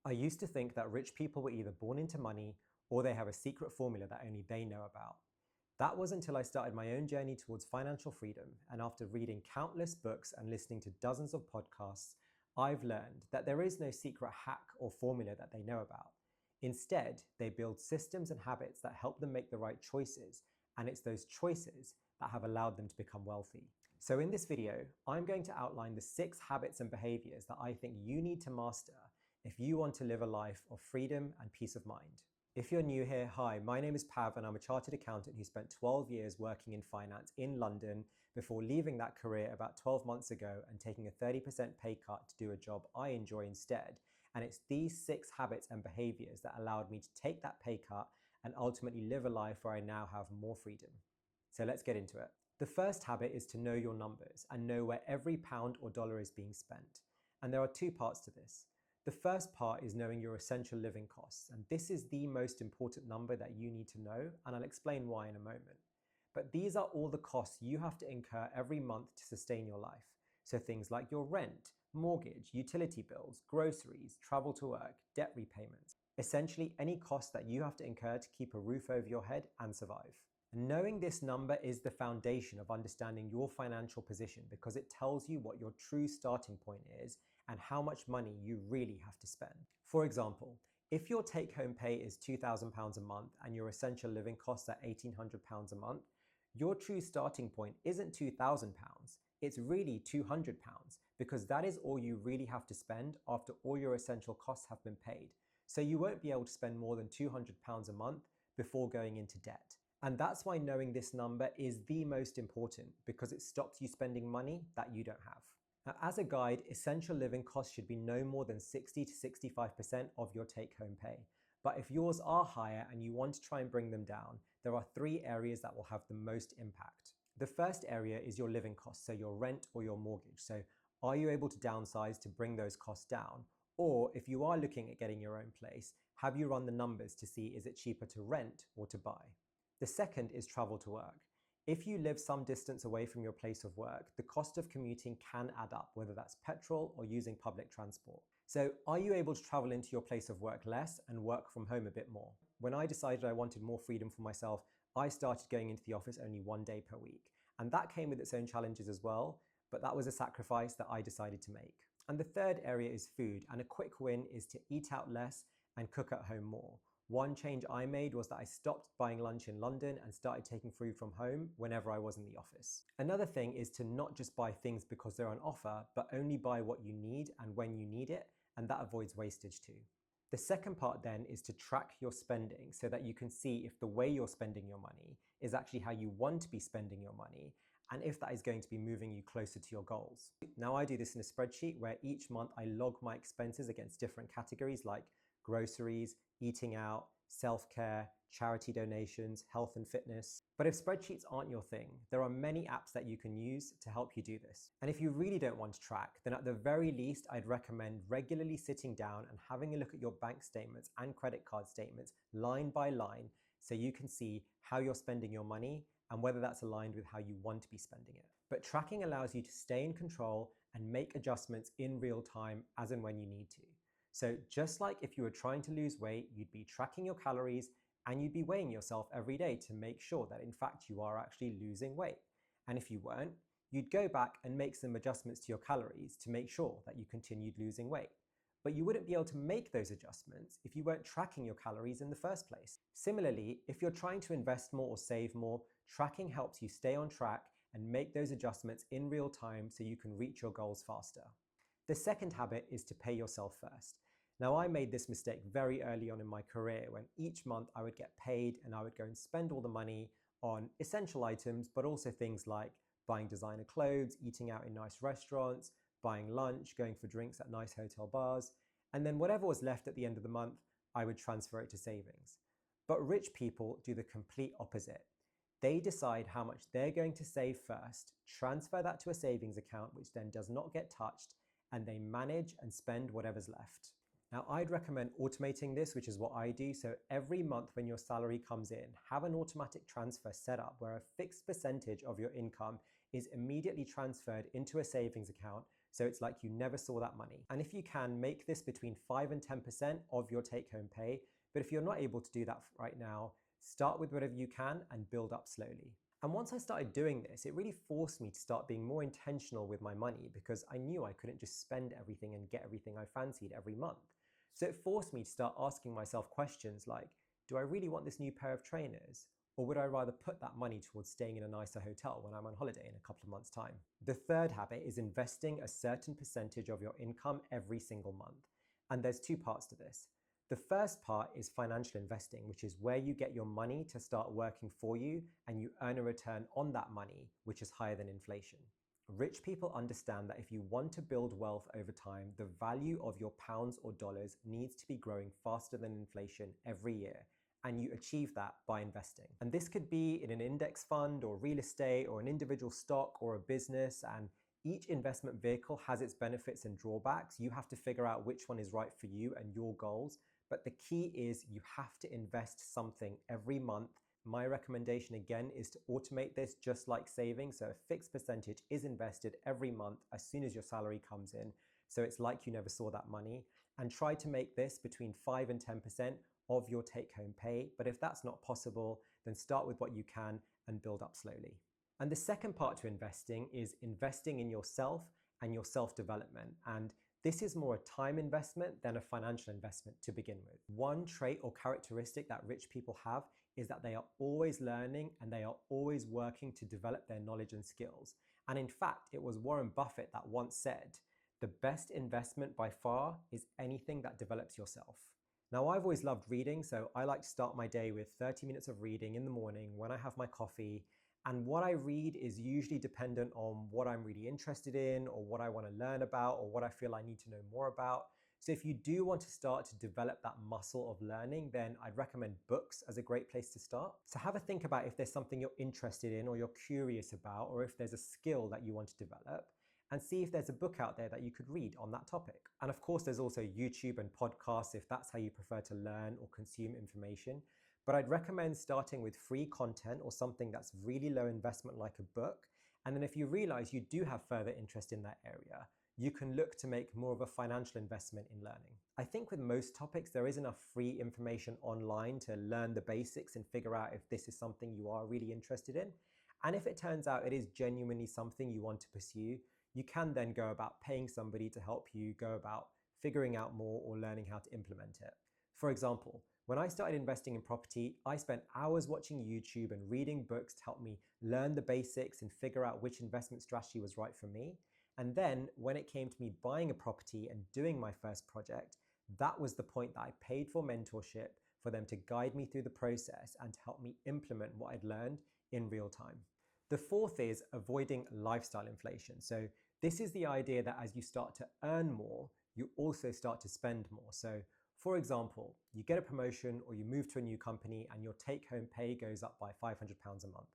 I used to think that rich people were either born into money or they have a secret formula that only they know about. That was until I started my own journey towards financial freedom, and after reading countless books and listening to dozens of podcasts, I've learned that there is no secret hack or formula that they know about. Instead, they build systems and habits that help them make the right choices, and it's those choices that have allowed them to become wealthy. So in this video, I'm going to outline the 6 habits and behaviors that I think you need to master if you want to live a life of freedom and peace of mind. If you're new here, hi, my name is Pav and I'm a chartered accountant who spent 12 years working in finance in London before leaving that career about 12 months ago and taking a 30% pay cut to do a job I enjoy instead. And it's these 6 habits and behaviors that allowed me to take that pay cut and ultimately live a life where I now have more freedom. So let's get into it. The first habit is to know your numbers and know where every pound or dollar is being spent. And there are 2 parts to this. The first part is knowing your essential living costs, and this is the most important number that you need to know, and I'll explain why in a moment. But these are all the costs you have to incur every month to sustain your life. So things like your rent, mortgage, utility bills, groceries, travel to work, debt repayments. Essentially any cost that you have to incur to keep a roof over your head and survive. And knowing this number is the foundation of understanding your financial position because it tells you what your true starting point is and how much money you really have to spend. For example, if your take-home pay is £2,000 a month and your essential living costs are £1,800 a month, your true starting point isn't £2,000, it's really £200 because that is all you really have to spend after all your essential costs have been paid. So you won't be able to spend more than £200 a month before going into debt. And that's why knowing this number is the most important because it stops you spending money that you don't have. Now, as a guide, essential living costs should be no more than 60 to 65% of your take-home pay. But if yours are higher and you want to try and bring them down, there are 3 areas that will have the most impact. The first area is your living costs, so your rent or your mortgage. So are you able to downsize to bring those costs down? Or if you are looking at getting your own place, have you run the numbers to see is it cheaper to rent or to buy? The second is travel to work. If you live some distance away from your place of work, the cost of commuting can add up, whether that's petrol or using public transport. So are you able to travel into your place of work less and work from home a bit more? When I decided I wanted more freedom for myself, I started going into the office only 1 day per week. And that came with its own challenges as well, but that was a sacrifice that I decided to make. And the third area is food, and a quick win is to eat out less and cook at home more. One change I made was that I stopped buying lunch in London and started taking food from home whenever I was in the office. Another thing is to not just buy things because they're on offer, but only buy what you need and when you need it, and that avoids wastage too. The second part then is to track your spending so that you can see if the way you're spending your money is actually how you want to be spending your money and if that is going to be moving you closer to your goals. Now I do this in a spreadsheet where each month I log my expenses against different categories like groceries, eating out, self-care, charity donations, health and fitness. But if spreadsheets aren't your thing, there are many apps that you can use to help you do this. And if you really don't want to track, then at the very least, I'd recommend regularly sitting down and having a look at your bank statements and credit card statements line by line so you can see how you're spending your money and whether that's aligned with how you want to be spending it. But tracking allows you to stay in control and make adjustments in real time as and when you need to. So just like if you were trying to lose weight, you'd be tracking your calories and you'd be weighing yourself every day to make sure that in fact you are actually losing weight. And if you weren't, you'd go back and make some adjustments to your calories to make sure that you continued losing weight. But you wouldn't be able to make those adjustments if you weren't tracking your calories in the first place. Similarly, if you're trying to invest more or save more, tracking helps you stay on track and make those adjustments in real time so you can reach your goals faster. The second habit is to pay yourself first. Now, I made this mistake very early on in my career when each month I would get paid and I would go and spend all the money on essential items, but also things like buying designer clothes, eating out in nice restaurants, buying lunch, going for drinks at nice hotel bars, and then whatever was left at the end of the month, I would transfer it to savings. But rich people do the complete opposite. They decide how much they're going to save first, transfer that to a savings account, which then does not get touched, and they manage and spend whatever's left. Now, I'd recommend automating this, which is what I do. So every month when your salary comes in, have an automatic transfer set up where a fixed percentage of your income is immediately transferred into a savings account So it's like you never saw that money. And if you can, make this between 5 and 10% of your take-home pay. But if you're not able to do that right now, start with whatever you can and build up slowly. And once I started doing this, it really forced me to start being more intentional with my money because I knew I couldn't just spend everything and get everything I fancied every month. So it forced me to start asking myself questions like, do I really want this new pair of trainers? Or would I rather put that money towards staying in a nicer hotel when I'm on holiday in a couple of months' time? The third habit is investing a certain percentage of your income every single month. And there's two parts to this. The first part is financial investing, which is where you get your money to start working for you and you earn a return on that money, which is higher than inflation. Rich people understand that if you want to build wealth over time, the value of your pounds or dollars needs to be growing faster than inflation every year. And you achieve that by investing. And this could be in an index fund or real estate or an individual stock or a business. And each investment vehicle has its benefits and drawbacks. You have to figure out which one is right for you and your goals. But the key is you have to invest something every month. My recommendation again is to automate this just like saving. So a fixed percentage is invested every month as soon as your salary comes in. So it's like you never saw that money. And try to make this between 5 and 10% of your take-home pay. But if that's not possible, then start with what you can and build up slowly. And the second part to investing is investing in yourself and your self-development. And this is more a time investment than a financial investment to begin with. One trait or characteristic that rich people have is that they are always learning and they are always working to develop their knowledge and skills. And in fact, it was Warren Buffett that once said, "The best investment by far is anything that develops yourself." Now, I've always loved reading, so I like to start my day with 30 minutes of reading in the morning when I have my coffee. And what I read is usually dependent on what I'm really interested in or what I want to learn about or what I feel I need to know more about. So if you do want to start to develop that muscle of learning, then I'd recommend books as a great place to start. So have a think about if there's something you're interested in or you're curious about, or if there's a skill that you want to develop, and see if there's a book out there that you could read on that topic. And of course, there's also YouTube and podcasts if that's how you prefer to learn or consume information. But I'd recommend starting with free content or something that's really low investment like a book. And then if you realize you do have further interest in that area, you can look to make more of a financial investment in learning. I think with most topics, there is enough free information online to learn the basics and figure out if this is something you are really interested in. And if it turns out it is genuinely something you want to pursue, you can then go about paying somebody to help you go about figuring out more or learning how to implement it. For example, when I started investing in property, I spent hours watching YouTube and reading books to help me learn the basics and figure out which investment strategy was right for me. And then when it came to me buying a property and doing my first project, that was the point that I paid for mentorship for them to guide me through the process and to help me implement what I'd learned in real time. The fourth is avoiding lifestyle inflation. So this is the idea that as you start to earn more, you also start to spend more. So for example, you get a promotion or you move to a new company and your take-home pay goes up by £500 a month.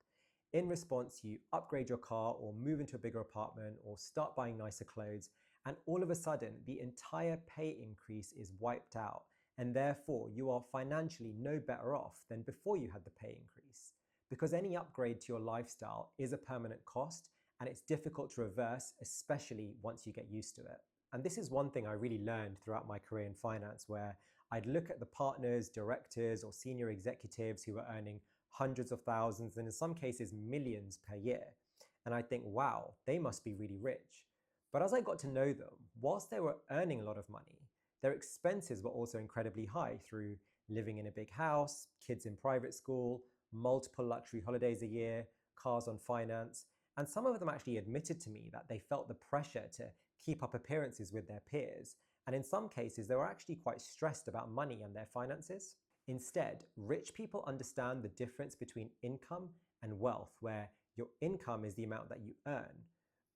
In response, you upgrade your car or move into a bigger apartment or start buying nicer clothes, and all of a sudden, the entire pay increase is wiped out, and therefore you are financially no better off than before you had the pay increase. Because any upgrade to your lifestyle is a permanent cost, and it's difficult to reverse, especially once you get used to it. And this is one thing I really learned throughout my career in finance, where I'd look at the partners, directors, or senior executives who were earning hundreds of thousands and in some cases millions per year. And I think, wow, they must be really rich. But as I got to know them, whilst they were earning a lot of money, their expenses were also incredibly high through living in a big house, kids in private school, multiple luxury holidays a year, cars on finance. And some of them actually admitted to me that they felt the pressure to keep up appearances with their peers. And in some cases, they were actually quite stressed about money and their finances. Instead, rich people understand the difference between income and wealth, where your income is the amount that you earn,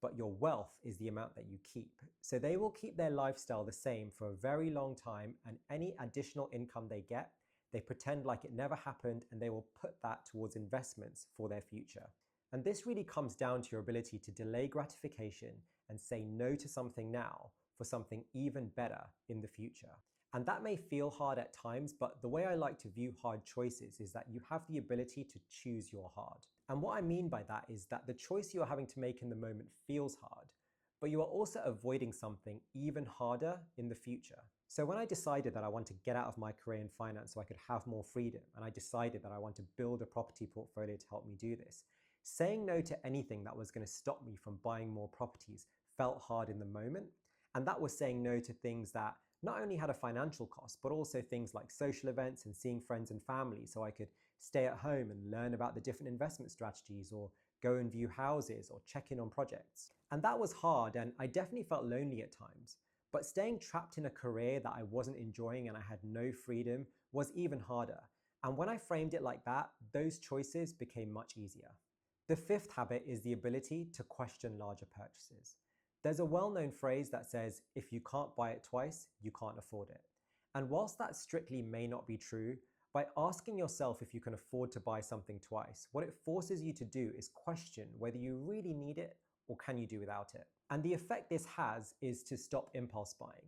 but your wealth is the amount that you keep. So they will keep their lifestyle the same for a very long time, and any additional income they get, they pretend like it never happened and they will put that towards investments for their future. And this really comes down to your ability to delay gratification and say no to something now for something even better in the future. And that may feel hard at times, but the way I like to view hard choices is that you have the ability to choose your hard. And what I mean by that is that the choice you're having to make in the moment feels hard, but you are also avoiding something even harder in the future. So when I decided that I want to get out of my career in finance so I could have more freedom, and I decided that I want to build a property portfolio to help me do this, saying no to anything that was going to stop me from buying more properties felt hard in the moment. And that was saying no to things that not only had a financial cost, but also things like social events and seeing friends and family so I could stay at home and learn about the different investment strategies, or go and view houses, or check in on projects. And that was hard, and I definitely felt lonely at times. But staying trapped in a career that I wasn't enjoying and I had no freedom was even harder. And when I framed it like that, those choices became much easier. The fifth habit is the ability to question larger purchases. There's a well-known phrase that says, if you can't buy it twice, you can't afford it. And whilst that strictly may not be true, by asking yourself if you can afford to buy something twice, what it forces you to do is question whether you really need it or can you do without it. And the effect this has is to stop impulse buying.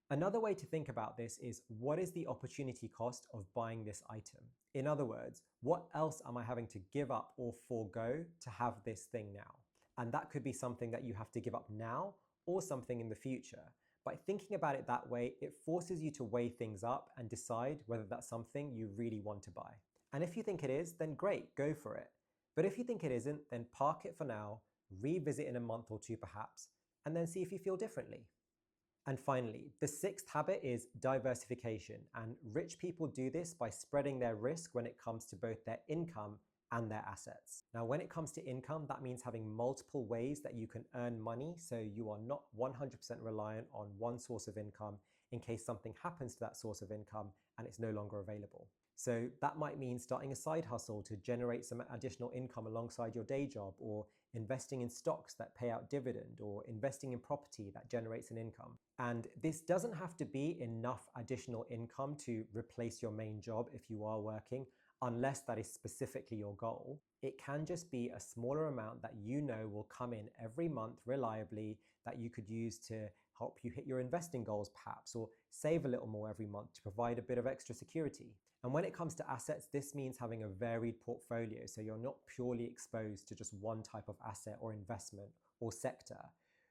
Another way to think about this is, what is the opportunity cost of buying this item? In other words, what else am I having to give up or forego to have this thing now? And that could be something that you have to give up now or something in the future. By thinking about it that way, it forces you to weigh things up and decide whether that's something you really want to buy. And if you think it is, then great, go for it. But if you think it isn't, then park it for now, revisit in a month or two perhaps, and then see if you feel differently. And finally, the sixth habit is diversification, and rich people do this by spreading their risk when it comes to both their income and their assets. Now, when it comes to income, that means having multiple ways that you can earn money, so you are not 100% reliant on one source of income in case something happens to that source of income and it's no longer available. So that might mean starting a side hustle to generate some additional income alongside your day job, or investing in stocks that pay out dividend, or investing in property that generates an income. And this doesn't have to be enough additional income to replace your main job if you are working, unless that is specifically your goal. It can just be a smaller amount that you know will come in every month reliably, that you could use to help you hit your investing goals perhaps, or save a little more every month to provide a bit of extra security. And when it comes to assets, this means having a varied portfolio, so you're not purely exposed to just one type of asset or investment or sector.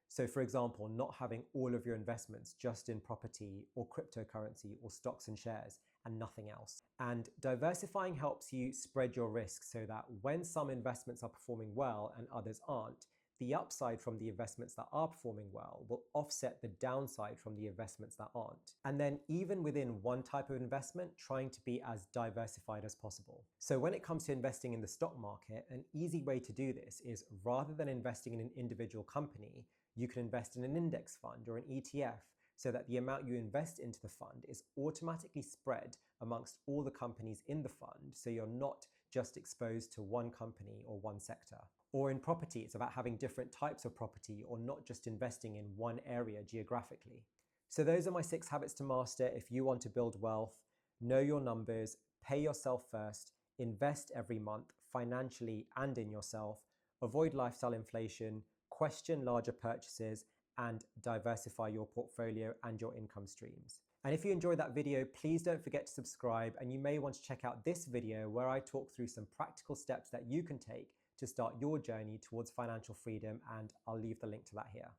So for example, not having all of your investments just in property or cryptocurrency or stocks and shares and nothing else. And diversifying helps you spread your risk so that when some investments are performing well and others aren't, the upside from the investments that are performing well will offset the downside from the investments that aren't. And then even within one type of investment, trying to be as diversified as possible. So when it comes to investing in the stock market, an easy way to do this is, rather than investing in an individual company, you can invest in an index fund or an ETF, so that the amount you invest into the fund is automatically spread amongst all the companies in the fund, so you're not just exposed to one company or one sector. Or in property, it's about having different types of property, or not just investing in one area geographically. So those are my 6 habits to master if you want to build wealth. Know your numbers, pay yourself first, invest every month financially and in yourself, avoid lifestyle inflation, question larger purchases, and diversify your portfolio and your income streams. And if you enjoyed that video, please don't forget to subscribe, and you may want to check out this video where I talk through some practical steps that you can take to start your journey towards financial freedom, and I'll leave the link to that here.